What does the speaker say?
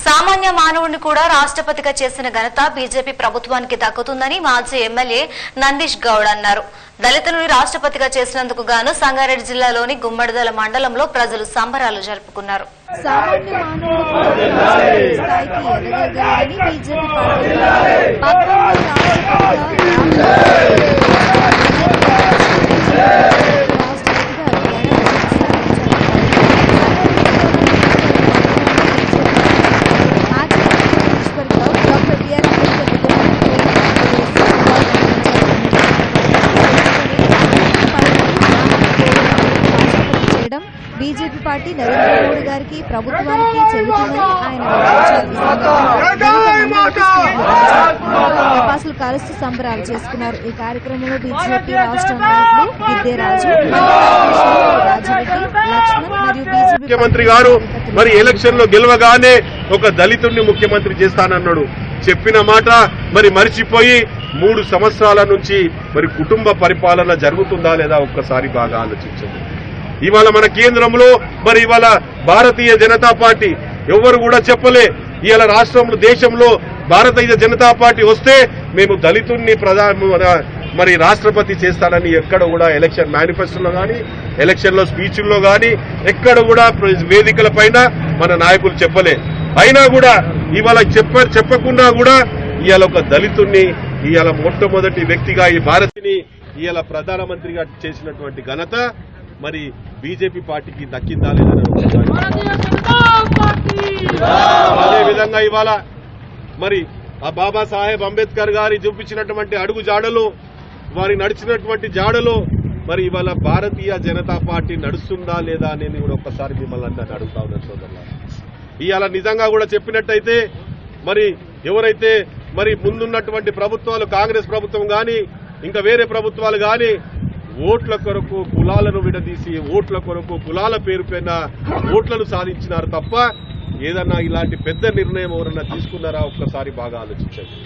సామాన్య మానవుడిని కూడా రాష్ట్రపతిగా చేసిన ఘనత బీజేపీ ప్రభుత్వానికి దక్కుతుందని మాజీ ఎమ్మెల్యే నందీష్ గౌడ్ అన్నారు. దళితులను రాష్ట్రపతిగా చేసినందుకు గాను సంగారెడ్డి జిల్లాలోని గుమ్మడిదల మండలంలో ప్రజలు సంబరాలు జరుపుకున్నారు. సామాన్య మానవుడు స్థాయికి ఎదగగలరని BJP BJP party Narendra Modi గారికి ప్రభుత్వానికి చెల్లుతుందని ఆయన టపాసులు కాలుస్తూ సంబరాలు చేసుకున్నారు. ఈ కార్యక్రమంలో బీజేపీ రాష్ట్ర నాయకులు విద్యారాజు, రాజిరెడ్డి, లక్ష్మణ్ మరియు బీజేపీ ముఖ్యమంత్రి గారు మరి ఎలక్షన్ లో గెలవగానే ఒక దళితుడిని ముఖ్యమంత్రి చేస్తానన్నాడు. చెప్పిన మాట మరి మరిచిపోయి 3 సంవత్సరాల నుంచి మరి కుటుంబ పరిపాలన జరుగుతుందా లేదా ఒక్కసారి బాగా ఆలోచించండి. ఇవాళ మన కేంద్రంలో మరి ఇవాళ భారతీయ జనతా పార్టీ ఎవరు కూడా చెప్పలే. ఇవాళ రాష్ట్రంలో దేశంలో భారతీయ జనతా పార్టీ వస్తే మేము దళితుడిని మరి రాష్ట్రపతి చేస్తానని ఎక్కడ కూడా ఎలక్షన్ మేనిఫెస్టోలో కానీ ఎలక్షన్ లో స్పీచ్ల్లో కానీ ఎక్కడ కూడా వేదికల పైన మన నాయకులు చెప్పలే. అయినా కూడా ఇవాళ చెప్పకుండా కూడా ఇవాళ ఒక దళితుడిని ఇవాళ మొట్టమొదటి వ్యక్తిగా ఈ భారతిని ఇవాళ ప్రధానమంత్రిగా చేసినటువంటి ఘనత మరి బీజేపీ పార్టీకి దక్కిందా లేదా? అదేవిధంగా ఇవాళ మరి ఆ బాబాసాహెబ్ అంబేద్కర్ గారి చూపించినటువంటి అడుగు జాడలు, వారి నడిచినటువంటి జాడలు మరి ఇవాళ భారతీయ జనతా పార్టీ నడుస్తుందా లేదా అనేది కూడా ఒక్కసారి మిమ్మల్ని అందరినీ అడుగుతా ఉన్నారు సోదరులారా. ఇవాళ నిజంగా కూడా చెప్పినట్టయితే మరి ఎవరైతే మరి ముందున్నటువంటి ప్రభుత్వాలు, కాంగ్రెస్ ప్రభుత్వం కానీ ఇంకా వేరే ప్రభుత్వాలు కానీ ఓట్ల కొరకు కులాలను విడదీసి ఓట్ల కొరకు కులాల పేరు పైన ఓట్లను సాధించినారు తప్ప ఏదన్నా ఇలాంటి పెద్ద నిర్ణయం ఎవరన్నా తీసుకున్నారా ఒక్కసారి బాగా ఆలోచించండి.